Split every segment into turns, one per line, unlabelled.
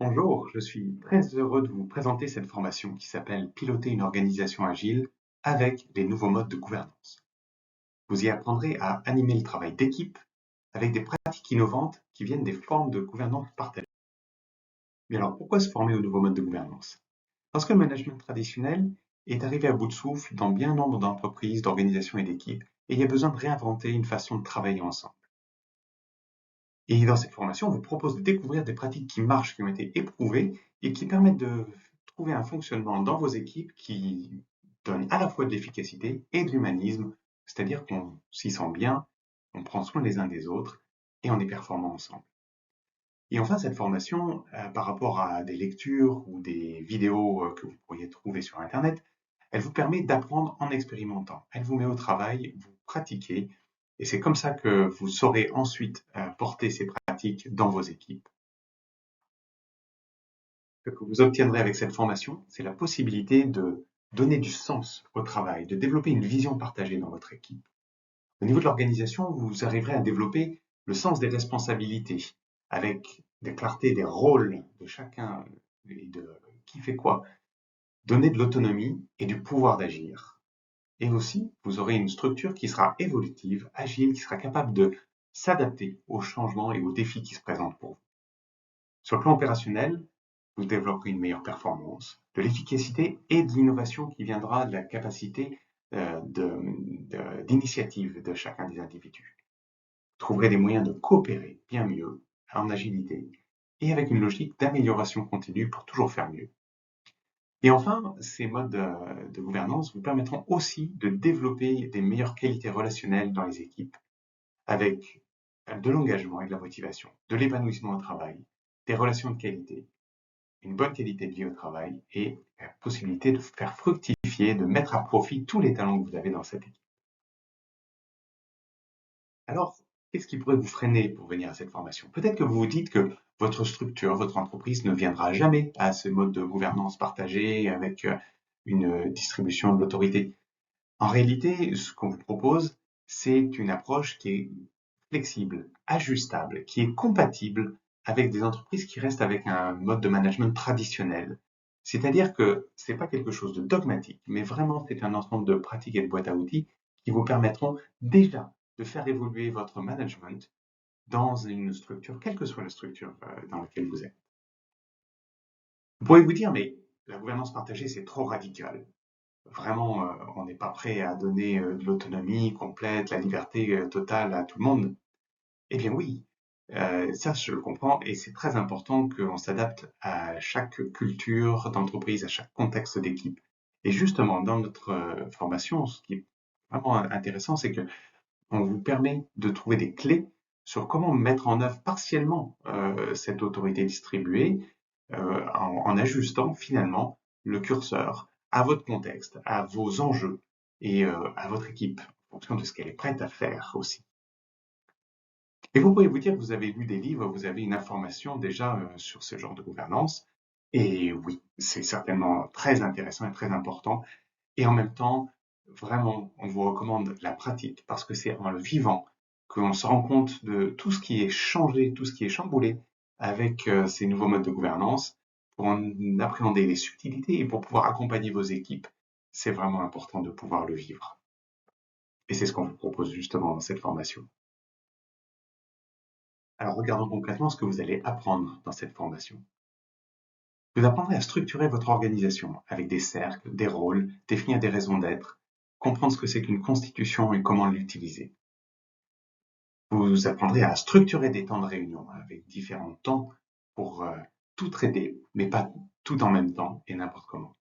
Bonjour, je suis très heureux de vous présenter cette formation qui s'appelle Piloter une organisation agile avec les nouveaux modes de gouvernance. Vous y apprendrez à animer le travail d'équipe avec des pratiques innovantes qui viennent des formes de gouvernance partagée. Mais alors, pourquoi se former aux nouveaux modes de gouvernance? Parce que le management traditionnel est arrivé à bout de souffle dans bien nombre d'entreprises, d'organisations et d'équipes, et il y a besoin de réinventer une façon de travailler ensemble. Et dans cette formation, on vous propose de découvrir des pratiques qui marchent, qui ont été éprouvées et qui permettent de trouver un fonctionnement dans vos équipes qui donne à la fois de l'efficacité et de l'humanisme, c'est-à-dire qu'on s'y sent bien, on prend soin les uns des autres et on est performant ensemble. Et enfin, cette formation, par rapport à des lectures ou des vidéos que vous pourriez trouver sur Internet, elle vous permet d'apprendre en expérimentant. Elle vous met au travail, vous pratiquez, et c'est comme ça que vous saurez ensuite porter ces pratiques dans vos équipes. Ce que vous obtiendrez avec cette formation, c'est la possibilité de donner du sens au travail, de développer une vision partagée dans votre équipe. Au niveau de l'organisation, vous arriverez à développer le sens des responsabilités, avec des clartés des rôles de chacun et de qui fait quoi, donner de l'autonomie et du pouvoir d'agir. Et aussi, vous aurez une structure qui sera évolutive, agile, qui sera capable de s'adapter aux changements et aux défis qui se présentent pour vous. Sur le plan opérationnel, vous développerez une meilleure performance, de l'efficacité et de l'innovation qui viendra de la capacité d'initiative de chacun des individus. Vous trouverez des moyens de coopérer bien mieux, en agilité, et avec une logique d'amélioration continue pour toujours faire mieux. Et enfin, ces modes de gouvernance vous permettront aussi de développer des meilleures qualités relationnelles dans les équipes, avec de l'engagement et de la motivation, de l'épanouissement au travail, des relations de qualité, une bonne qualité de vie au travail et la possibilité de faire fructifier, de mettre à profit tous les talents que vous avez dans cette équipe. Alors, qu'est-ce qui pourrait vous freiner pour venir à cette formation? Peut-être que vous vous dites que votre structure, votre entreprise ne viendra jamais à ce mode de gouvernance partagée avec une distribution de l'autorité. En réalité, ce qu'on vous propose, c'est une approche qui est flexible, ajustable, qui est compatible avec des entreprises qui restent avec un mode de management traditionnel. C'est-à-dire que c'est pas quelque chose de dogmatique, mais vraiment c'est un ensemble de pratiques et de boîtes à outils qui vous permettront déjà de faire évoluer votre management dans une structure, quelle que soit la structure dans laquelle vous êtes. Vous pourriez vous dire, mais la gouvernance partagée, c'est trop radical. Vraiment, on n'est pas prêt à donner de l'autonomie complète, la liberté totale à tout le monde. Eh bien oui, ça je le comprends et c'est très important qu'on s'adapte à chaque culture d'entreprise, à chaque contexte d'équipe. Et justement, dans notre formation, ce qui est vraiment intéressant, c'est que on vous permet de trouver des clés sur comment mettre en œuvre partiellement cette autorité distribuée en ajustant finalement le curseur à votre contexte, à vos enjeux et à votre équipe, en fonction de ce qu'elle est prête à faire aussi. Et vous pouvez vous dire que vous avez lu des livres, vous avez une information déjà sur ce genre de gouvernance. Et oui, c'est certainement très intéressant et très important. Et en même temps, vraiment, on vous recommande la pratique parce que c'est en le vivant qu'on se rend compte de tout ce qui est changé, tout ce qui est chamboulé avec ces nouveaux modes de gouvernance pour en appréhender les subtilités et pour pouvoir accompagner vos équipes. C'est vraiment important de pouvoir le vivre. Et c'est ce qu'on vous propose justement dans cette formation. Alors regardons concrètement ce que vous allez apprendre dans cette formation. Vous apprendrez à structurer votre organisation avec des cercles, des rôles, définir des raisons d'être, comprendre ce que c'est qu'une constitution et comment l'utiliser. Vous apprendrez à structurer des temps de réunion avec différents temps pour tout traiter, mais pas tout en même temps et n'importe comment.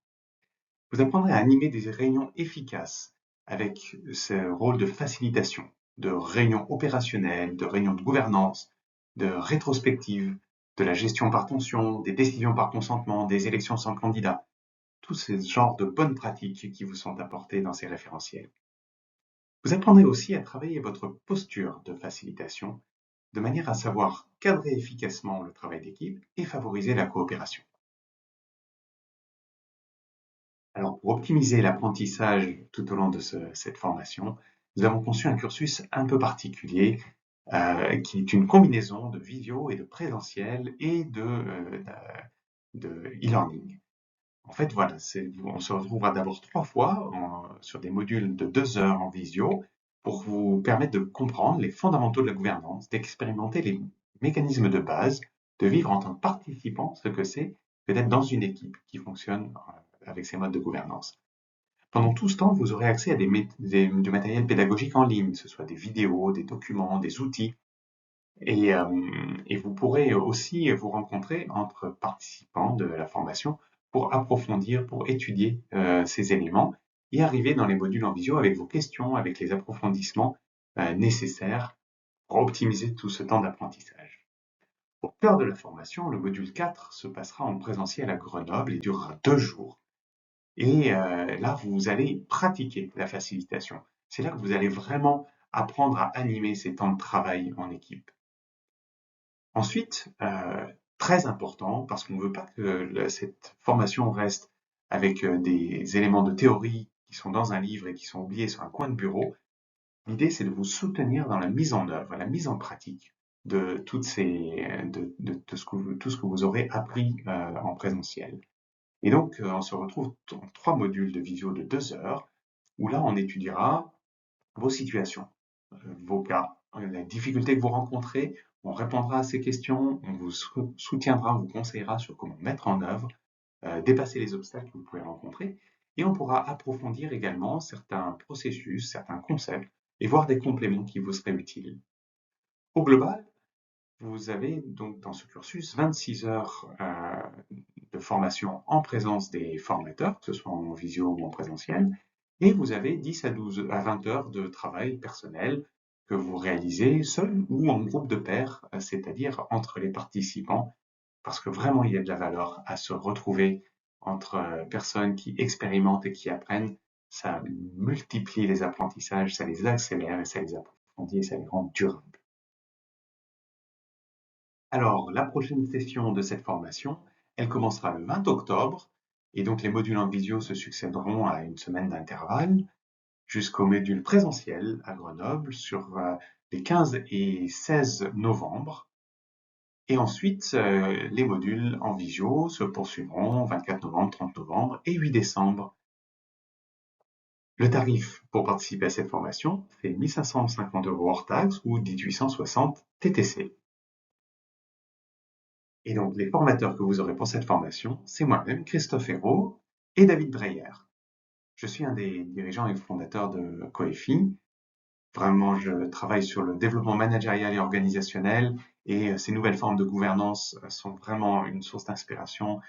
Vous apprendrez à animer des réunions efficaces avec ce rôle de facilitation, de réunions opérationnelles, de réunions de gouvernance, de rétrospective, de la gestion par tension, des décisions par consentement, des élections sans candidat. Tous ces genres de bonnes pratiques qui vous sont apportées dans ces référentiels. Vous apprendrez aussi à travailler votre posture de facilitation de manière à savoir cadrer efficacement le travail d'équipe et favoriser la coopération. Alors, pour optimiser l'apprentissage tout au long de cette formation, nous avons conçu un cursus un peu particulier qui est une combinaison de visio et de présentiel et de e-learning. En fait, voilà, on se retrouvera d'abord 3 fois sur des modules de 2 heures en visio pour vous permettre de comprendre les fondamentaux de la gouvernance, d'expérimenter les mécanismes de base, de vivre en tant que participant ce que c'est que d'être dans une équipe qui fonctionne avec ces modes de gouvernance. Pendant tout ce temps, vous aurez accès à du matériel pédagogique en ligne, que ce soit des vidéos, des documents, des outils, et vous pourrez aussi vous rencontrer entre participants de la formation pour approfondir, pour étudier ces éléments et arriver dans les modules en visio avec vos questions, avec les approfondissements nécessaires pour optimiser tout ce temps d'apprentissage. Au cœur de la formation, le module 4 se passera en présentiel à Grenoble et durera 2 jours. Et là, vous allez pratiquer la facilitation. C'est là que vous allez vraiment apprendre à animer ces temps de travail en équipe. Ensuite, très important, parce qu'on ne veut pas que cette formation reste avec des éléments de théorie qui sont dans un livre et qui sont oubliés sur un coin de bureau, l'idée c'est de vous soutenir dans la mise en œuvre, la mise en pratique de tout ce que vous aurez appris en présentiel. Et donc, on se retrouve en 3 modules de visio de 2 heures, où là, on étudiera vos situations, vos cas, la difficulté que vous rencontrez, on répondra à ces questions, on vous soutiendra, on vous conseillera sur comment mettre en œuvre, dépasser les obstacles que vous pouvez rencontrer, et on pourra approfondir également certains processus, certains concepts, et voir des compléments qui vous seraient utiles. Au global, vous avez donc dans ce cursus 26 heures de formation en présence des formateurs, que ce soit en visio ou en présentiel, et vous avez 10 à 20 heures de travail personnel que vous réalisez seul ou en groupe de pairs, c'est-à-dire entre les participants, parce que vraiment il y a de la valeur à se retrouver entre personnes qui expérimentent et qui apprennent. Ça multiplie les apprentissages, ça les accélère et ça les approfondit et ça les rend durables. Alors, la prochaine session de cette formation, elle commencera le 20 octobre, et donc les modules en visio se succéderont à une semaine d'intervalle, jusqu'au module présentiel à Grenoble sur les 15 et 16 novembre. Et ensuite, les modules en visio se poursuivront 24 novembre, 30 novembre et 8 décembre. Le tarif pour participer à cette formation, c'est 1 550 € hors taxe ou 1860 TTC. Et donc, les formateurs que vous aurez pour cette formation, c'est moi-même, Christophe Hérault et David Breyer. Je suis un des dirigeants et fondateurs de Coefi. Vraiment, je travaille sur le développement managérial et organisationnel et ces nouvelles formes de gouvernance sont vraiment une source d'inspiration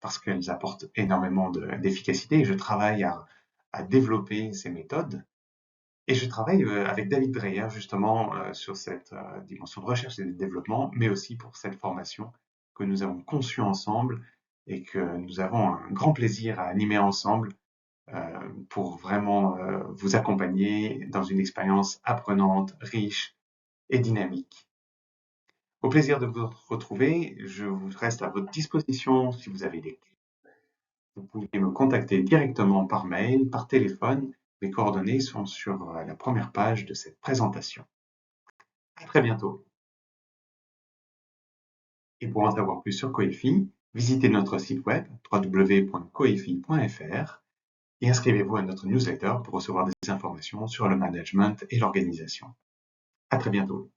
parce qu'elles apportent énormément d'efficacité et je travaille à développer ces méthodes. Et je travaille avec David Breyer justement sur cette dimension de recherche et de développement, mais aussi pour cette formation que nous avons conçue ensemble et que nous avons un grand plaisir à animer ensemble pour vraiment vous accompagner dans une expérience apprenante, riche et dynamique. Au plaisir de vous retrouver, je vous reste à votre disposition si vous avez des questions. Vous pouvez me contacter directement par mail, par téléphone. Mes coordonnées sont sur la première page de cette présentation. À très bientôt. Et pour en savoir plus sur Coefi, visitez notre site web www.coefi.fr et inscrivez-vous à notre newsletter pour recevoir des informations sur le management et l'organisation. À très bientôt.